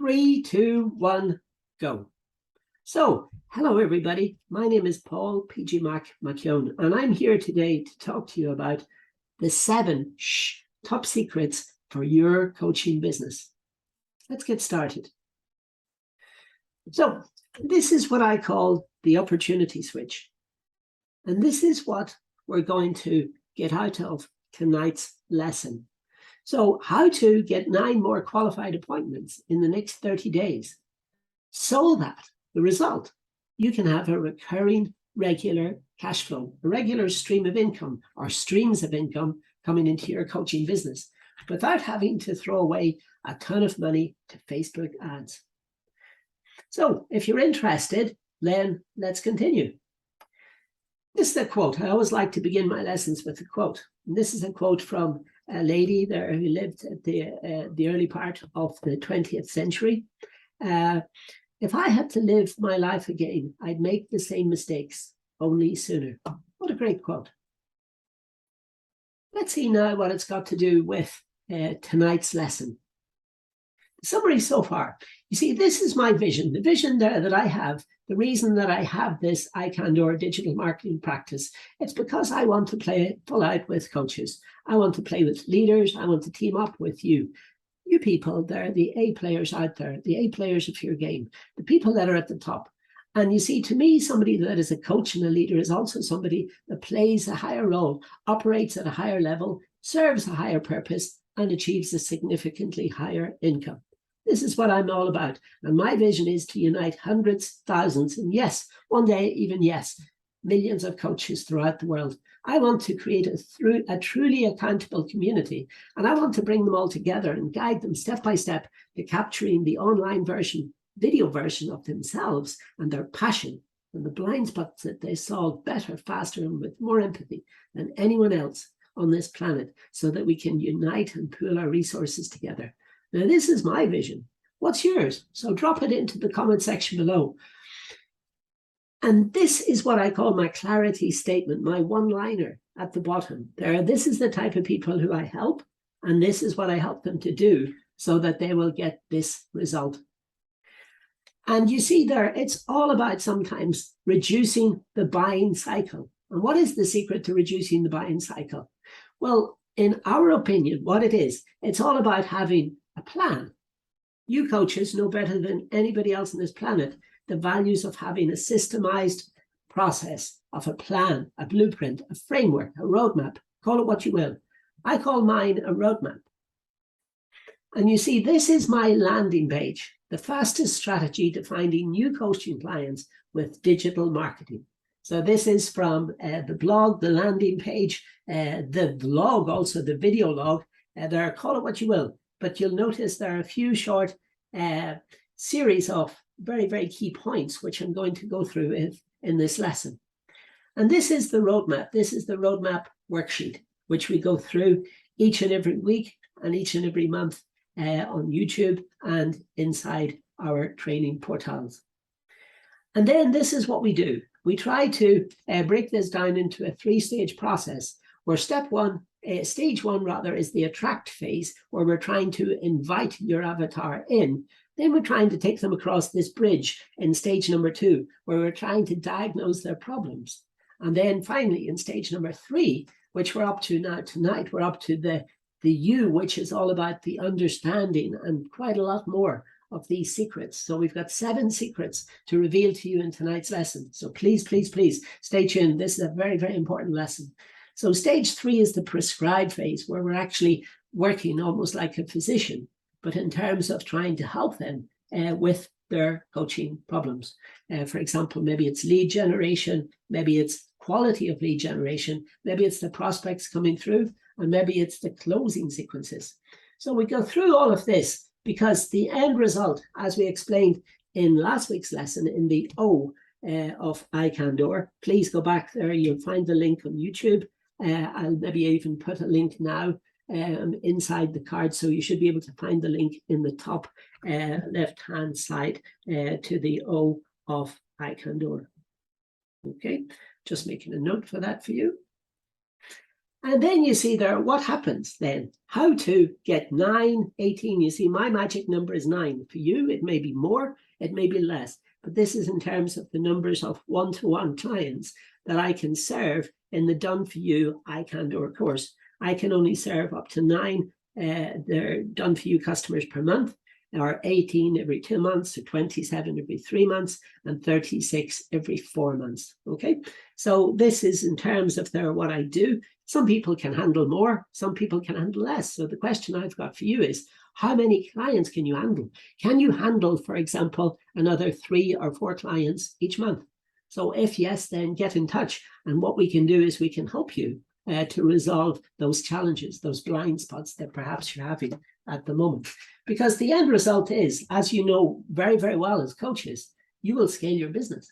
3, 2, 1, go. So, hello everybody. My name is Paul PG McKeown, and I'm here today to talk to you about the 7 top secrets for your coaching business. Let's get started. So, this is what I call the opportunity switch. And this is what we're going to get out of tonight's lesson. So, how to get 9 more qualified appointments in the next 30 days so that the result, you can have a recurring, regular cash flow, a regular stream of income or streams of income coming into your coaching business without having to throw away a ton of money to Facebook ads. So if you're interested, then let's continue. This is a quote. I always like to begin my lessons with a quote. And this is a quote from a lady there who lived at the early part of the 20th century. If I had to live my life again, I'd make the same mistakes, only sooner. What a great quote. Let's see now what it's got to do with tonight's lesson. The summary so far. You see, this is my vision, the vision that I have, the reason that I have this iCanDOur digital marketing practice. It's because I want to play full out with coaches. I want to play with leaders. I want to team up with you. You people, they're the A players out there, the A players of your game, the people that are at the top. And you see, to me, somebody that is a coach and a leader is also somebody that plays a higher role, operates at a higher level, serves a higher purpose, and achieves a significantly higher income. This is what I'm all about. And my vision is to unite hundreds, thousands, and yes, one day, even yes, millions of coaches throughout the world. I want to create a truly accountable community, and I want to bring them all together and guide them step by step to capturing the online version, video version of themselves and their passion and the blind spots that they solve better, faster, and with more empathy than anyone else on this planet, so that we can unite and pool our resources together. Now, this is my vision. What's yours? So drop it into the comment section below. And this is what I call my clarity statement, my one-liner at the bottom there. This is the type of people who I help, and this is what I help them to do so that they will get this result. And you see there, it's all about sometimes reducing the buying cycle. And what is the secret to reducing the buying cycle? Well, in our opinion, what it is, it's all about having a plan. You coaches know better than anybody else on this planet the values of having a systemized process, of a plan, a blueprint, a framework, a roadmap, call it what you will. I call mine a roadmap. And you see, this is my landing page, the fastest strategy to finding new coaching clients with digital marketing. So this is from the blog, the landing page, the vlog, also the video log. There, call it what you will, but you'll notice there are a few short series of very, very key points, which I'm going to go through in this lesson. And this is the roadmap. This is the roadmap worksheet, which we go through each and every week and each and every month on YouTube and inside our training portals. And then this is what we do. We try to break this down into a 3-stage process, where stage one rather, is the attract phase, where we're trying to invite your avatar in. Then we're trying to take them across this bridge in stage number 2, where we're trying to diagnose their problems. And then finally, in stage number 3, which we're up to now tonight, we're up to the U, which is all about the understanding and quite a lot more of these secrets. So we've got 7 secrets to reveal to you in tonight's lesson. So please, please, please stay tuned. This is a very, very important lesson. So stage 3 is the prescribe phase, where we're actually working almost like a physician, but in terms of trying to help them with their coaching problems. For example, maybe it's lead generation, maybe it's quality of lead generation, maybe it's the prospects coming through, and maybe it's the closing sequences. So we go through all of this because the end result, as we explained in last week's lesson in the O of iCanDOur, please go back there. You'll find the link on YouTube. I'll maybe even put a link now inside the card, so you should be able to find the link in the top left-hand side to the O of iCanDOur. Okay, just making a note for that for you. And then you see there, what happens then? How to get 9, 18. You see, my magic number is 9. For you, it may be more, it may be less. But this is in terms of the numbers of one-to-one clients that I can serve in the Done For You iCanDOur course. I can only serve up to 9 they're Done For You customers per month, or 18 every 2 months, or 27 every 3 months, and 36 every 4 months. Okay, so this is in terms of what I do. Some people can handle more, some people can handle less. So the question I've got for you is, how many clients can you handle? Can you handle, for example, another 3 or 4 clients each month? So if yes, then get in touch. And what we can do is we can help you to resolve those challenges, those blind spots that perhaps you're having at the moment. Because the end result is, as you know very, very well as coaches, you will scale your business.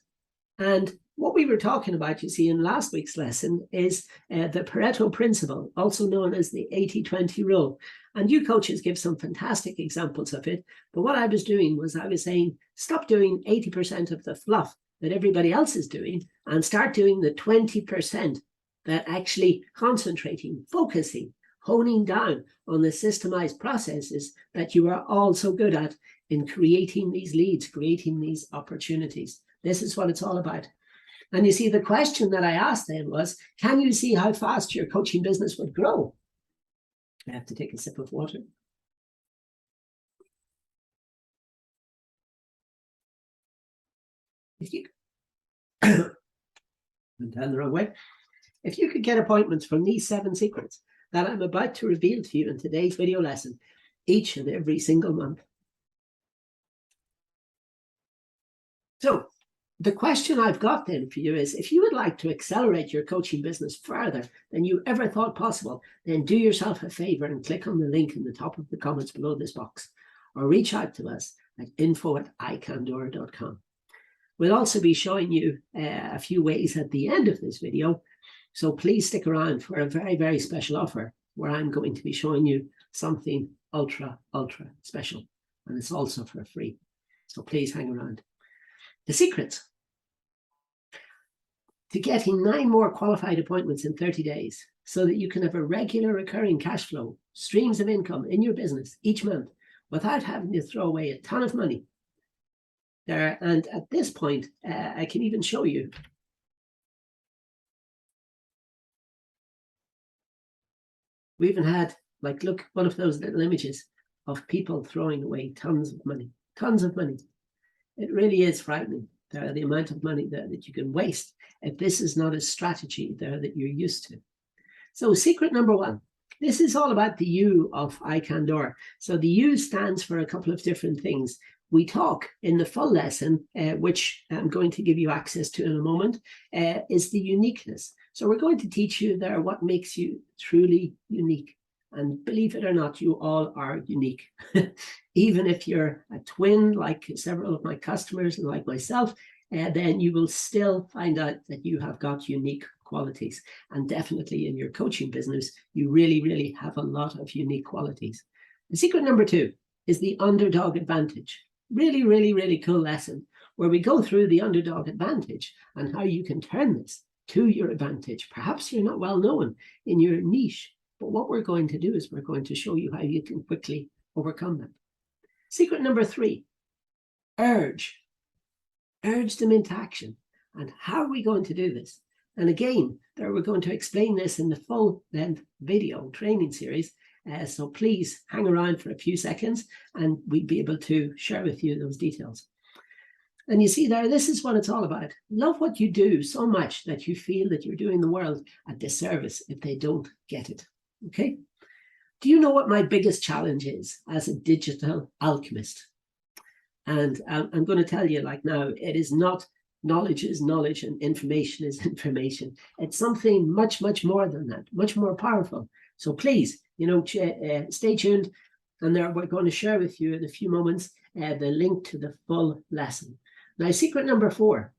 And what we were talking about, you see, in last week's lesson is the Pareto principle, also known as the 80-20 rule. And you coaches give some fantastic examples of it. But what I was doing was I was saying, stop doing 80% of the fluff that everybody else is doing and start doing the 20% that actually concentrating, focusing, honing down on the systemized processes that you are all so good at in creating these leads, creating these opportunities. This is what it's all about. And you see, the question that I asked then was, can you see how fast your coaching business would grow? I have to take a sip of water. If you went down the wrong way. If you could get appointments from these 7 secrets that I'm about to reveal to you in today's video lesson, each and every single month. So the question I've got then for you is, if you would like to accelerate your coaching business further than you ever thought possible, then do yourself a favor and click on the link in the top of the comments below this box, or reach out to us at info@iCanDOur.com. We'll also be showing you a few ways at the end of this video. So please stick around for a very, very special offer where I'm going to be showing you something ultra, ultra special. And it's also for free. So please hang around. The secrets to getting 9 more qualified appointments in 30 days so that you can have a regular recurring cash flow, streams of income in your business each month without having to throw away a ton of money. And at this point, I can even show you. We even had, like, look, one of those little images of people throwing away tons of money, tons of money. It really is frightening, the amount of money there that you can waste if this is not a strategy there that you're used to. So secret number 1, this is all about the U of iCanDOur. So the U stands for a couple of different things. We talk in the full lesson, which I'm going to give you access to in a moment, is the uniqueness. So we're going to teach you there what makes you truly unique. And believe it or not, you all are unique. Even if you're a twin, like several of my customers and like myself, then you will still find out that you have got unique qualities. And definitely in your coaching business, you really, really have a lot of unique qualities. The secret number 2 is the underdog advantage. Really, really, really cool lesson where we go through the underdog advantage and how you can turn this to your advantage. Perhaps you're not well known in your niche, but what we're going to do is we're going to show you how you can quickly overcome that. Secret number 3, urge. Urge them into action. And how are we going to do this? And again, there we're going to explain this in the full length video training series. So please hang around for a few seconds and we'll be able to share with you those details. And you see there, this is what it's all about. Love what you do so much that you feel that you're doing the world a disservice if they don't get it. Okay? Do you know what my biggest challenge is as a digital alchemist? And I'm going to tell you, like, now, it is not knowledge is knowledge and information is information. It's something much, much more than that, much more powerful. So please, stay tuned. And there we're going to share with you in a few moments the link to the full lesson. Now, secret number 4,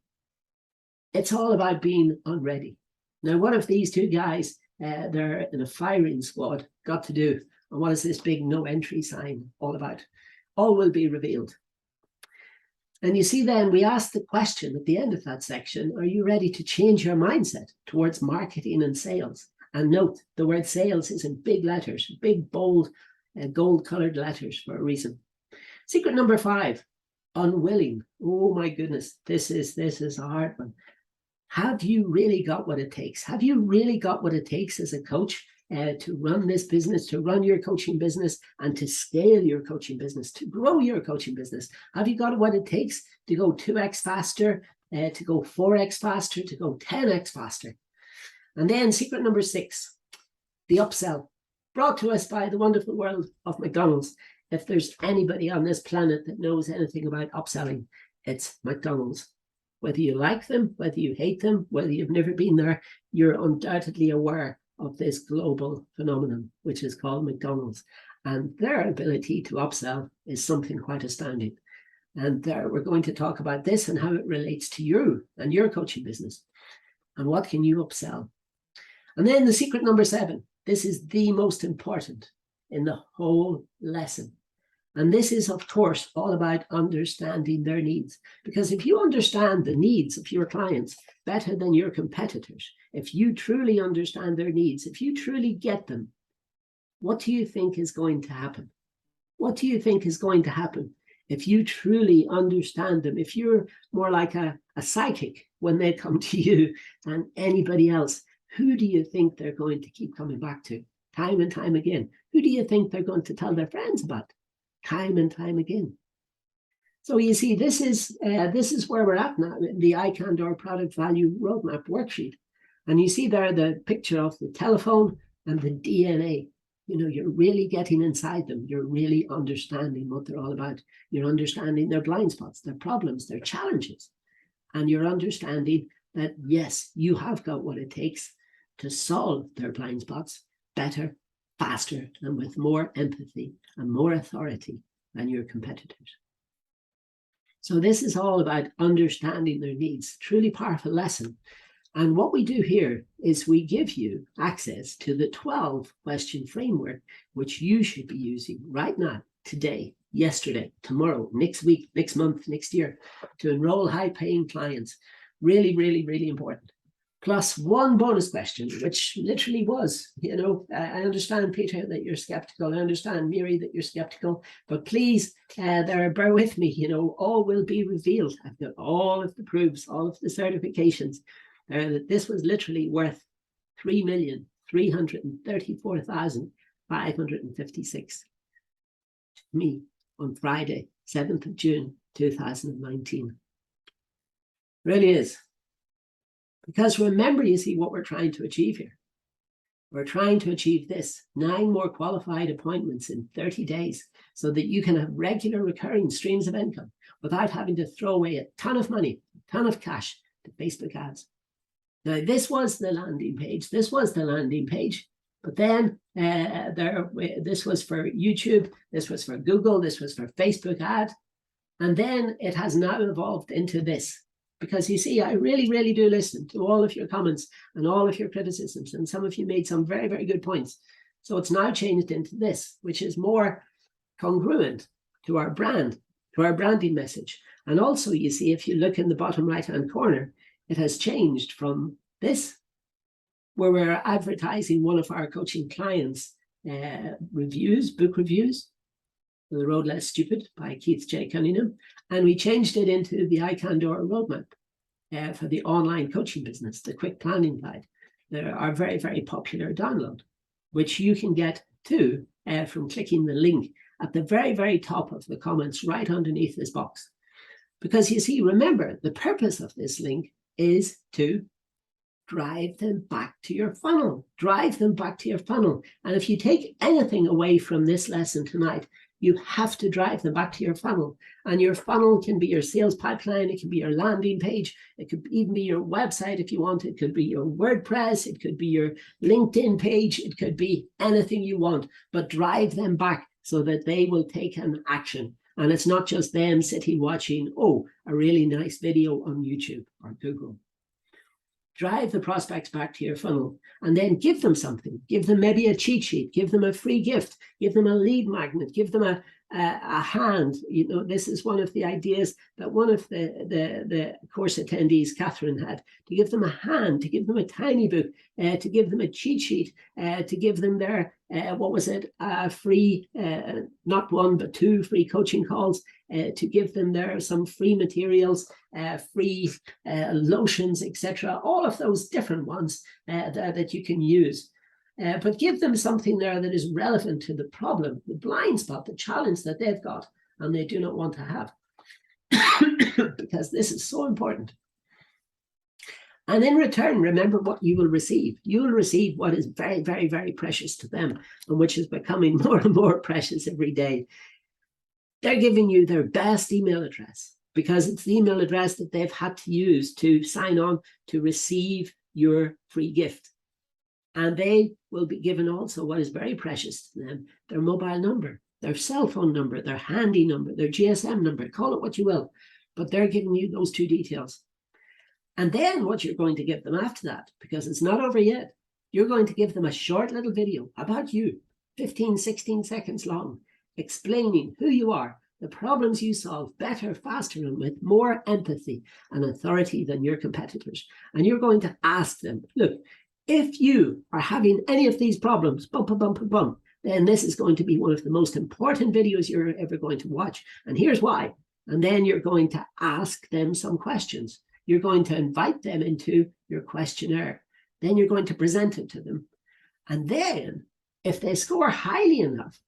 it's all about being unready. Now, what if these 2 guys, they're in a firing squad, got to do? And what is this big no entry sign all about? All will be revealed. And you see then we asked the question at the end of that section, are you ready to change your mindset towards marketing and sales And note, the word sales is in big letters, big, bold, gold-colored letters for a reason. Secret number 5, unwilling. Oh my goodness, this is a hard one. Have you really got what it takes? Have you really got what it takes as a coach to run this business, to run your coaching business, and to scale your coaching business, to grow your coaching business? Have you got what it takes to go 2x faster, to go 4x faster, to go 10x faster? And then secret number 6, the upsell, brought to us by the wonderful world of McDonald's. If there's anybody on this planet that knows anything about upselling, it's McDonald's. Whether you like them, whether you hate them, whether you've never been there, you're undoubtedly aware of this global phenomenon, which is called McDonald's. And their ability to upsell is something quite astounding. And we're going to talk about this and how it relates to you and your coaching business. And what can you upsell? And then the secret number 7, this is the most important in the whole lesson. And this is, of course, all about understanding their needs. Because if you understand the needs of your clients better than your competitors, if you truly understand their needs, if you truly get them, what do you think is going to happen? What do you think is going to happen if you truly understand them? If you're more like a psychic when they come to you than anybody else, who do you think they're going to keep coming back to time and time again? Who do you think they're going to tell their friends about time and time again? So you see, this is where we're at now in the iCanDOur product value roadmap worksheet. And you see there the picture of the telephone and the DNA. You know, you're really getting inside them. You're really understanding what they're all about. You're understanding their blind spots, their problems, their challenges. And you're understanding that, yes, you have got what it takes to solve their blind spots better, faster, and with more empathy and more authority than your competitors. So this is all about understanding their needs. Truly powerful lesson. And what we do here is we give you access to the 12-question framework, which you should be using right now, today, yesterday, tomorrow, next week, next month, next year, to enroll high-paying clients. Really, really, really important. Plus one bonus question, which literally was, you know, I understand, Peter, that you're skeptical. I understand, Miri, that you're skeptical. But please, bear with me. You know, all will be revealed. I've got all of the proofs, all of the certifications. That this was literally worth 3,334,556 to me on Friday, 7th of June, 2019. Really is. Because remember, you see what we're trying to achieve here. We're trying to achieve this, 9 more qualified appointments in 30 days so that you can have regular recurring streams of income without having to throw away a ton of money, a ton of cash to Facebook ads. Now, this was the landing page. This was the landing page. But then this was for YouTube. This was for Google. This was for Facebook ad. And then it has now evolved into this. Because you see, I really, really do listen to all of your comments and all of your criticisms. And some of you made some very, very good points. So it's now changed into this, which is more congruent to our brand, to our branding message. And also, you see, if you look in the bottom right-hand corner, it has changed from this, where we're advertising one of our coaching clients' reviews, book reviews, The Road Less Stupid by Keith J. Cunningham, and we changed it into the iCanDOur roadmap for the online coaching business, the quick planning guide. There are very, very popular download, which you can get to from clicking the link at the very, very top of the comments right underneath this box. Because you see, remember, the purpose of this link is to drive them back to your funnel, drive them back to your funnel. And if you take anything away from this lesson tonight, you have to drive them back to your funnel. And your funnel can be your sales pipeline. It can be your landing page. It could even be your website if you want. It could be your WordPress. It could be your LinkedIn page. It could be anything you want, but drive them back so that they will take an action. And it's not just them sitting watching, oh, a really nice video on YouTube or Google. drive the prospects back to your funnel, and then give them something. Give them maybe a cheat sheet, give them a free gift, give them a lead magnet, give them a hand. You know, this is one of the ideas that one of the course attendees, Catherine, had, to give them a hand, to give them a tiny book, to give them a cheat sheet, to give them their, free, not one, but 2 free coaching calls, to give them some free materials, free lotions, etc. All of those different ones that you can use. But give them something there that is relevant to the problem, the blind spot, the challenge that they've got and they do not want to have. Because this is so important. And in return, remember what you will receive. You will receive what is very, very, very precious to them, and which is becoming more and more precious every day. They're giving you their best email address, because it's the email address that they've had to use to sign on to receive your free gift. And they will be given also what is very precious to them, their mobile number, their cell phone number, their handy number, their GSM number, call it what you will, but they're giving you those 2 details. And then what you're going to give them after that, because it's not over yet, you're going to give them a short little video about you, 15, 16 seconds long, explaining who you are, the problems you solve better, faster, and with more empathy and authority than your competitors. And you're going to ask them, look, if you are having any of these problems, then this is going to be one of the most important videos you're ever going to watch. And here's why. And then you're going to ask them some questions. You're going to invite them into your questionnaire. Then you're going to present it to them. And then if they score highly enough,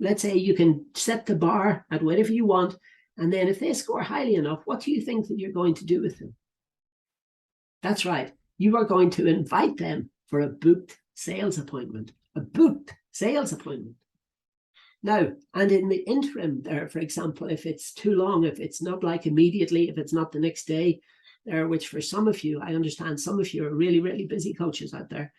let's say you can set the bar at whatever you want. And then if they score highly enough, what do you think that you're going to do with them? That's right. You are going to invite them for a booked sales appointment, a booked sales appointment. Now, and in the interim there, for example, if it's too long, if it's not like immediately, if it's not the next day, which for some of you, I understand some of you are really, really busy coaches out there.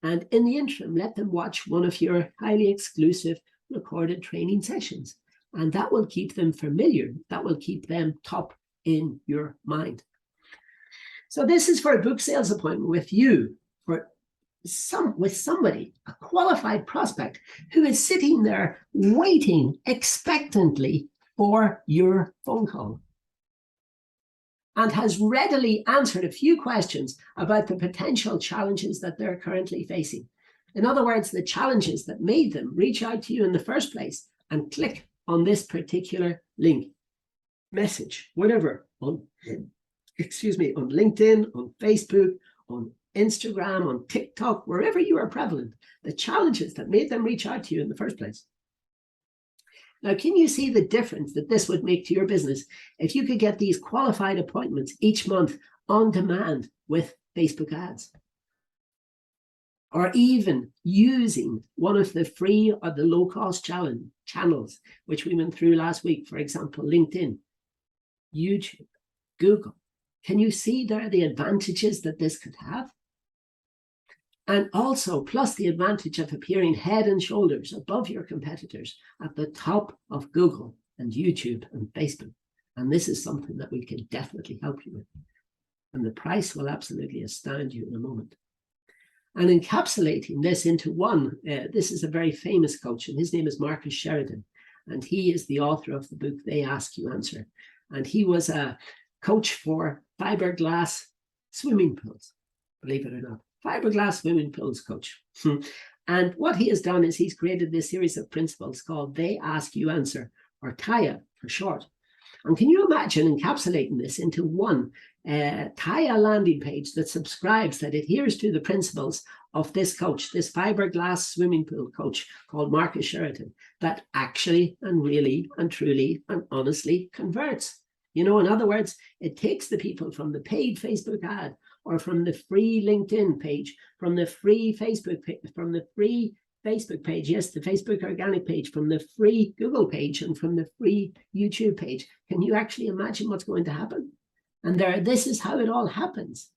And in the interim, let them watch one of your highly exclusive recorded training sessions. And that will keep them familiar. That will keep them top in your mind. So this is for a book sales appointment with you, with somebody, a qualified prospect who is sitting there waiting expectantly for your phone call and has readily answered a few questions about the potential challenges that they're currently facing. In other words, the challenges that made them reach out to you in the first place and click on this particular link, message, whatever, on LinkedIn, on Facebook, on Instagram, on TikTok, wherever you are prevalent, the challenges that made them reach out to you in the first place. Now, can you see the difference that this would make to your business if you could get these qualified appointments each month on demand with Facebook ads? Or even using one of the free or the low-cost channels, which we went through last week, for example, LinkedIn, YouTube, Google. Can you see there the advantages that this could have? And also, plus the advantage of appearing head and shoulders above your competitors at the top of Google and YouTube and Facebook. And this is something that we can definitely help you with. And the price will absolutely astound you in a moment. And encapsulating this into one, this is a very famous coach, and his name is Marcus Sheridan. And he is the author of the book, They Ask You Answer. And he was a coach for fiberglass swimming pools, believe it or not. Fiberglass swimming pools coach. And what he has done is he's created this series of principles called They Ask You Answer, or TAYA for short. And can you imagine encapsulating this into one TAYA landing page that subscribes, that adheres to the principles of this coach, this fiberglass swimming pool coach called Marcus Sheridan, that actually and really and truly and honestly converts? You know, in other words, it takes the people from the paid Facebook ad or from the free LinkedIn page, from the free Facebook page, from the free Facebook page, yes, the Facebook organic page, from the free Google page, and from the free YouTube page. Can you actually imagine what's going to happen? And this is how it all happens.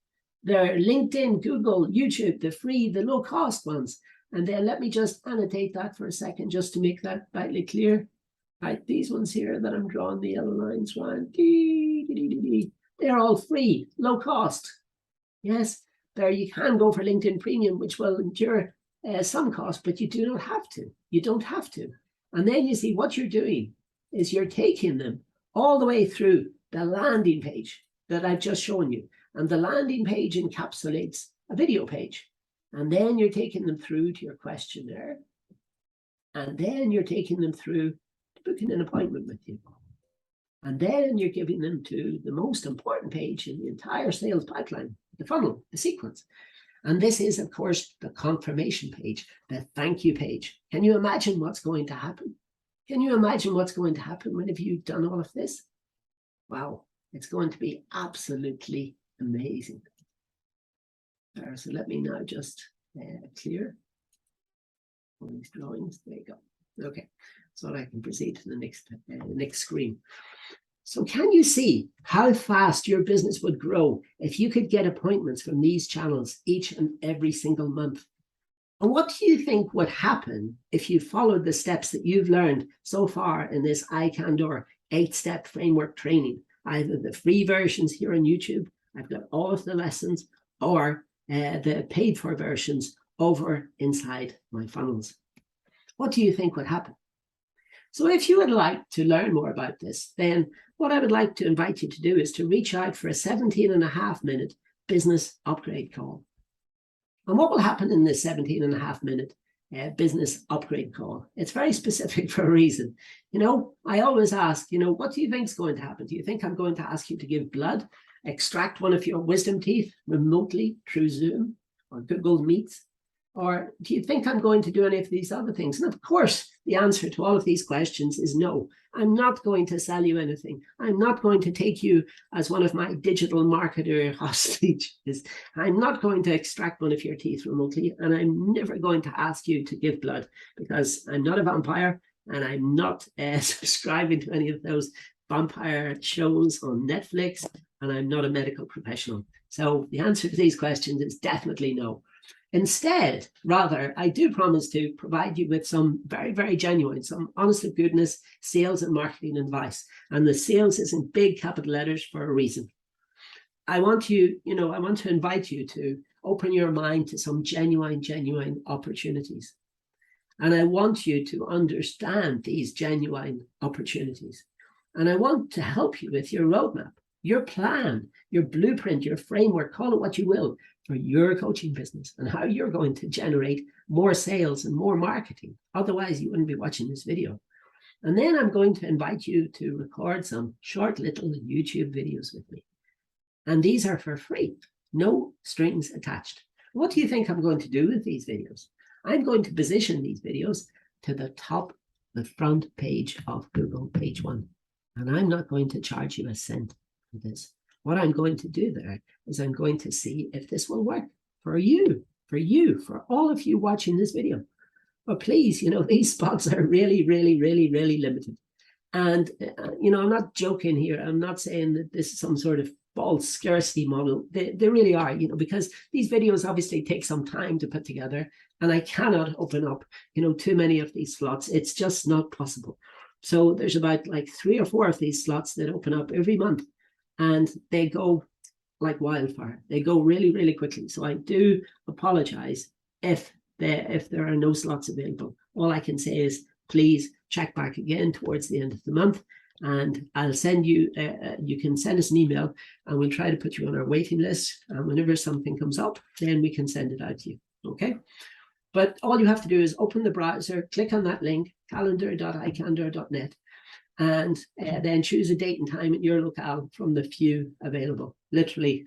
There are LinkedIn, Google, YouTube, the free, the low cost ones. And then let me just annotate that for a second, just to make that slightly clear. Right, these ones here that I'm drawing the yellow lines around, they're all free, low cost. Yes, there you can go for LinkedIn Premium, which will endure some cost, but you do not have to. You don't have to. And then you see what you're doing is you're taking them all the way through the landing page that I've just shown you. And the landing page encapsulates a video page. And then you're taking them through to your questionnaire. And then you're taking them through to booking an appointment with you. And then you're giving them to the most important page in the entire sales pipeline, the funnel, the sequence. And this is, of course, the confirmation page, the thank you page. Can you imagine what's going to happen? Can you imagine what's going to happen whenever you've done all of this? Wow, it's going to be absolutely amazing. So let me now just clear all these drawings. There you go. Okay, so I can proceed to the next screen. So can you see how fast your business would grow if you could get appointments from these channels each and every single month? And what do you think would happen if you followed the steps that you've learned so far in this iCanDOur 8-step framework training? Either the free versions here on YouTube, I've got all of the lessons, or the paid for versions over inside my funnels. What do you think would happen? So if you would like to learn more about this, then what I would like to invite you to do is to reach out for a 17.5-minute business upgrade call. And what will happen in this 17.5-minute business upgrade call? It's very specific for a reason. You know, I always ask, you know, what do you think is going to happen? Do you think I'm going to ask you to give blood, extract one of your wisdom teeth remotely through Zoom or Google Meets? Or do you think I'm going to do any of these other things? And of course, the answer to all of these questions is no. I'm not going to sell you anything. I'm not going to take you as one of my digital marketer hostages. I'm not going to extract one of your teeth remotely. And I'm never going to ask you to give blood, because I'm not a vampire and I'm not subscribing to any of those vampire shows on Netflix, and I'm not a medical professional. So the answer to these questions is definitely no. Instead, rather, I do promise to provide you with some very, very genuine, some honest to goodness sales and marketing advice. And the sales is in big capital letters for a reason. I want to invite you to open your mind to some genuine opportunities. And I want you to understand these genuine opportunities. And I want to help you with your roadmap, your plan, your blueprint, your framework, call it what you will, for your coaching business and how you're going to generate more sales and more marketing. Otherwise, you wouldn't be watching this video. And then I'm going to invite you to record some short little YouTube videos with me. And these are for free, no strings attached. What do you think I'm going to do with these videos? I'm going to position these videos to the top, the front page of Google page 1. And I'm not going to charge you a cent for this. What I'm going to do there is I'm going to see if this will work for you, for all of you watching this video. But please, you know, these spots are really limited. And, you know, I'm not joking here. I'm not saying that this is some sort of false scarcity model. They really are, you know, because these videos obviously take some time to put together. And I cannot open up, you know, too many of these slots. It's just not possible. So there's about like 3 or 4 of these slots that open up every month. And they go like wildfire. They go really quickly. So I do apologize if there are no slots available. All I can say is please check back again towards the end of the month, and I'll send you, you can send us an email and we'll try to put you on our waiting list. And whenever something comes up, then we can send it out to you. Okay. But all you have to do is open the browser, click on that link, calendar.icandour.net. And then choose a date and time in your locale from the few available. Literally,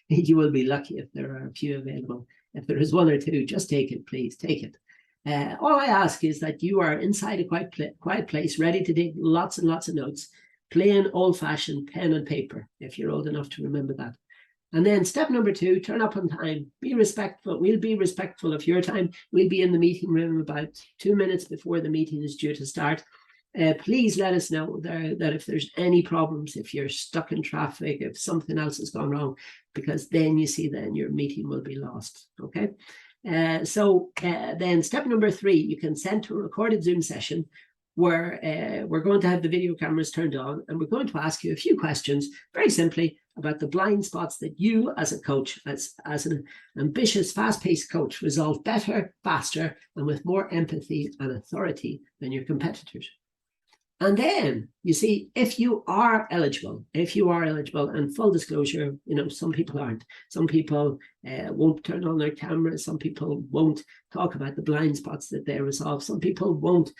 you will be lucky if there are a few available. If there is 1 or 2, just take it, please, take it. All I ask is that you are inside a quiet place, ready to take lots and lots of notes, plain old-fashioned pen and paper, if you're old enough to remember that. And then step number 2, turn up on time, be respectful. We'll be respectful of your time. We'll be in the meeting room about 2 minutes before the meeting is due to start. Please let us know that if there's any problems, if you're stuck in traffic, if something else has gone wrong, because then you see then your meeting will be lost. Okay. So then step number 3, you consent to a recorded Zoom session where we're going to have the video cameras turned on and we're going to ask you a few questions very simply about the blind spots that you as a coach, as an ambitious, fast-paced coach, resolve better, faster, and with more empathy and authority than your competitors. And then, you see, if you are eligible, and full disclosure, some people aren't. Some people won't turn on their cameras. Some people won't talk about the blind spots that they resolve. Some people won't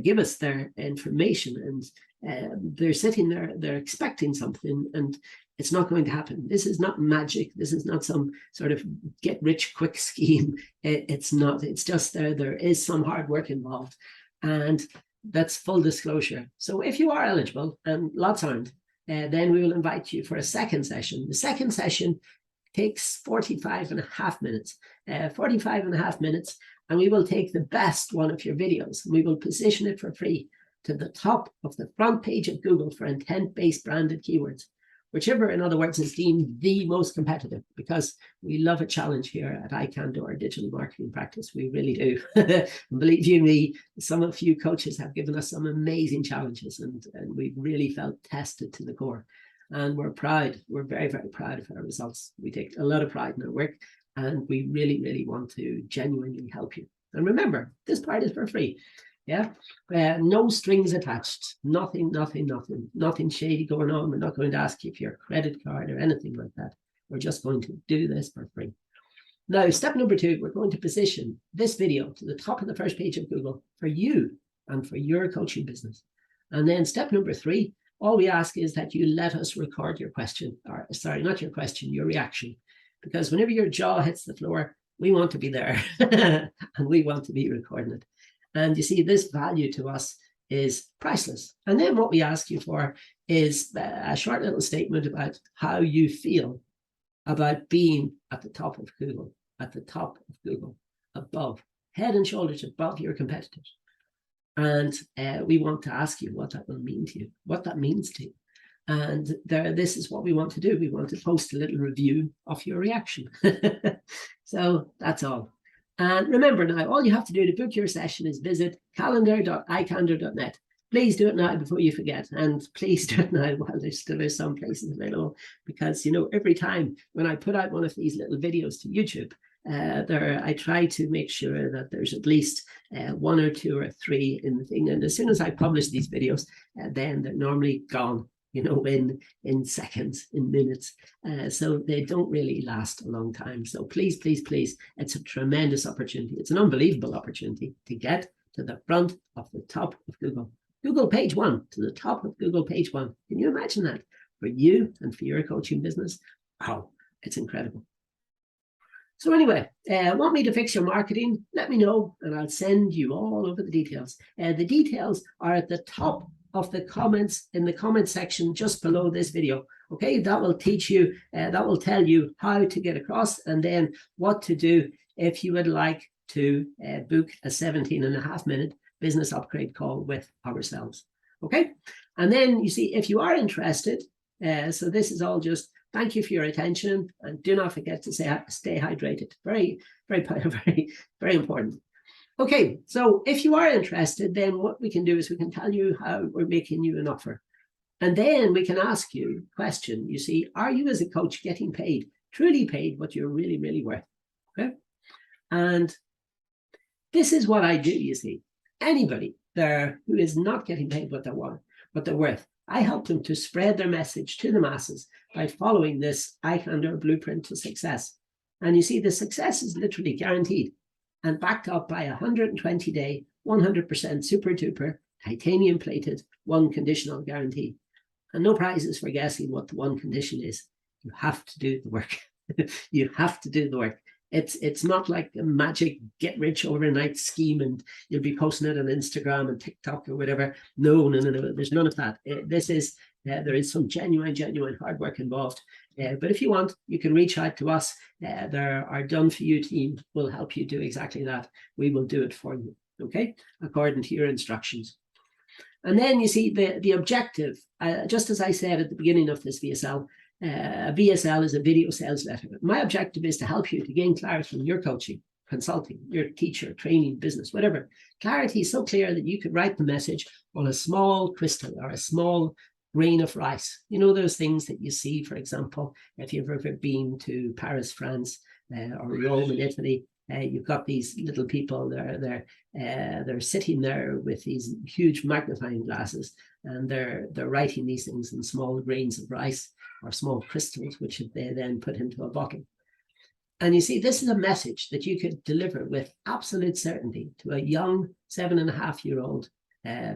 give us their information, and they're sitting there, they're expecting something, and it's not going to happen. This is not magic. This is not some sort of get-rich-quick scheme. It's not. It's just there is some hard work involved. And that's full disclosure. So if you are eligible, and lots aren't, then we will invite you for a second session. The second session takes 45 and a half minutes, and we will take the best one of your videos, and we will position it for free to the top of the front page of Google for intent-based branded keywords, whichever, in other words, is deemed the most competitive, because we love a challenge here at iCanDOur Digital Marketing Practice. We really do. Believe you me, some of you coaches have given us some amazing challenges, and we've really felt tested to the core. And we're proud. We're very, very proud of our results. We take a lot of pride in our work, and we really, really want to genuinely help you. And remember, this part is for free. Yeah, no strings attached, nothing shady going on. We're not going to ask you for your credit card or anything like that. We're just going to do this for free. Now, step number 2, we're going to position this video to the top of the first page of Google for you and for your coaching business. And then step number 3, all we ask is that you let us record your question, or sorry, not your question, your reaction. Because whenever your jaw hits the floor, we want to be there and we want to be recording it. And you see, this value to us is priceless. And then what we ask you for is a short little statement about how you feel about being at the top of Google, above, head and shoulders above your competitors. And we want to ask you what that will mean to you, what that means to you. And this is what we want to do. We want to post a little review of your reaction. So that's all. And remember now, all you have to do to book your session is visit calendar.icandour.net. Please do it now before you forget. And please do it now while there still are some places available. Because, every time when I put out one of these little videos to YouTube, I try to make sure that there's at least 1 or 2 or 3 in the thing. And as soon as I publish these videos, then they're normally gone. In seconds, in minutes. So they don't really last a long time. So please, please, please, it's a tremendous opportunity. It's an unbelievable opportunity to get to the front of the top of Google. Google page 1, to the top of Google page 1. Can you imagine that? For you and for your coaching business? Wow, it's incredible. So anyway, want me to fix your marketing? Let me know and I'll send you all over the details. The details are at the top of the comments in the comment section just below this video. Okay, that will teach you, that will tell you how to get across, and then what to do if you would like to book a 17.5-minute business upgrade call with ourselves. Okay, and then you see, if you are interested, so this is all just thank you for your attention, and do not forget to stay hydrated. Very, very, very, very important. Okay, so if you are interested, then what we can do is we can tell you how we're making you an offer. And then we can ask you a question. You see, are you as a coach getting paid, truly paid what you're really, really worth? Okay. And this is what I do, you see. Anybody there who is not getting paid what they're worth, I help them to spread their message to the masses by following this iCanDOur blueprint to success. And you see, the success is literally guaranteed and backed up by a 120-day, 100% super duper, titanium plated, one conditional guarantee. And no prizes for guessing what the one condition is. You have to do the work. You have to do the work. It's not like a magic get rich overnight scheme and you'll be posting it on Instagram and TikTok or whatever. No. There's none of that. There is some genuine hard work involved. But if you want, you can reach out to us. Our Done For You team will help you do exactly that. We will do it for you, okay, according to your instructions. And then you see the objective, just as I said at the beginning of this VSL, a VSL is a video sales letter. My objective is to help you to gain clarity in your coaching, consulting, your teacher, training, business, whatever. Clarity is so clear that you could write the message on a small crystal or a small grain of rice. You know, those things that you see, for example, if you've ever been to Paris, France, or Rome in Italy, you've got these little people, they're sitting there with these huge magnifying glasses, and they're writing these things in small grains of rice or small crystals, which they then put into a bottle. And you see, this is a message that you could deliver with absolute certainty to a young 7.5-year-old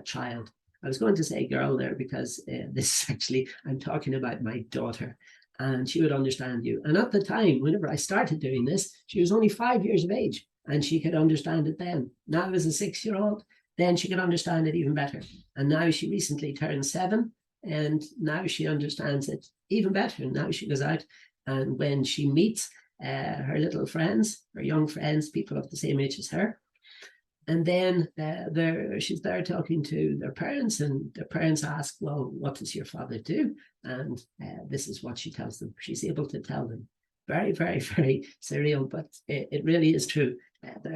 child. I was going to say girl there because this is actually, I'm talking about my daughter, and she would understand you. And at the time, whenever I started doing this, she was only 5 years of age, and she could understand it then. Now as a 6-year-old, then she could understand it even better. And now she recently turned 7, and now she understands it even better. And now she goes out, and when she meets her little friends, her young friends, people of the same age as her, and then she's there talking to their parents, and their parents ask, well, what does your father do? And this is what she tells them. She's able to tell them. Very, very, very surreal, but it really is true.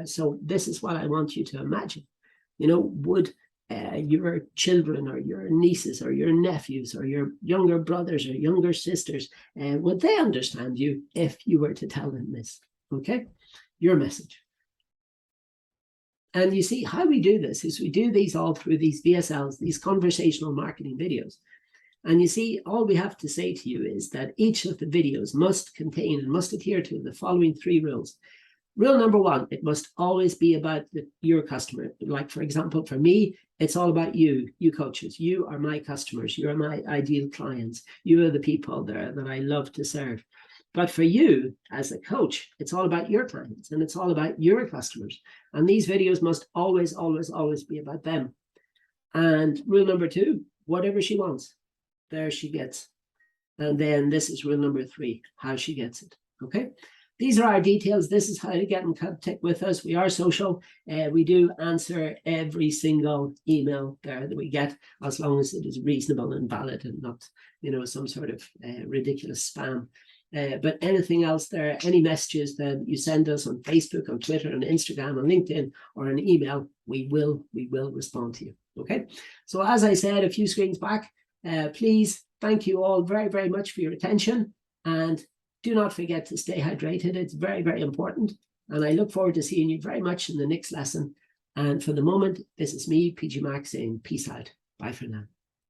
So this is what I want you to imagine. You know, would your children or your nieces or your nephews or your younger brothers or younger sisters, would they understand you if you were to tell them this? Okay, your message. And you see, how we do this is we do these all through these VSLs, these conversational marketing videos. And you see, all we have to say to you is that each of the videos must contain and must adhere to the following 3 rules. Rule number 1, it must always be about your customer. Like, for example, for me, it's all about you coaches. You are my customers. You are my ideal clients. You are the people there that I love to serve. But for you as a coach, it's all about your clients, and it's all about your customers. And these videos must always, always, always be about them. And rule number 2, whatever she wants, there she gets. And then this is rule number 3, how she gets it. Okay. These are our details. This is how to get in contact with us. We are social. We do answer every single email there that we get, as long as it is reasonable and valid and not, you know, some sort of ridiculous spam. But anything else there, any messages that you send us on Facebook, on Twitter, on Instagram, on LinkedIn, or an email, we will respond to you. Okay. So as I said a few screens back, please, thank you all very, very much for your attention, and do not forget to stay hydrated. It's very, very important. And I look forward to seeing you very much in the next lesson. And for the moment, this is me, PG Mac, saying peace out. Bye for now.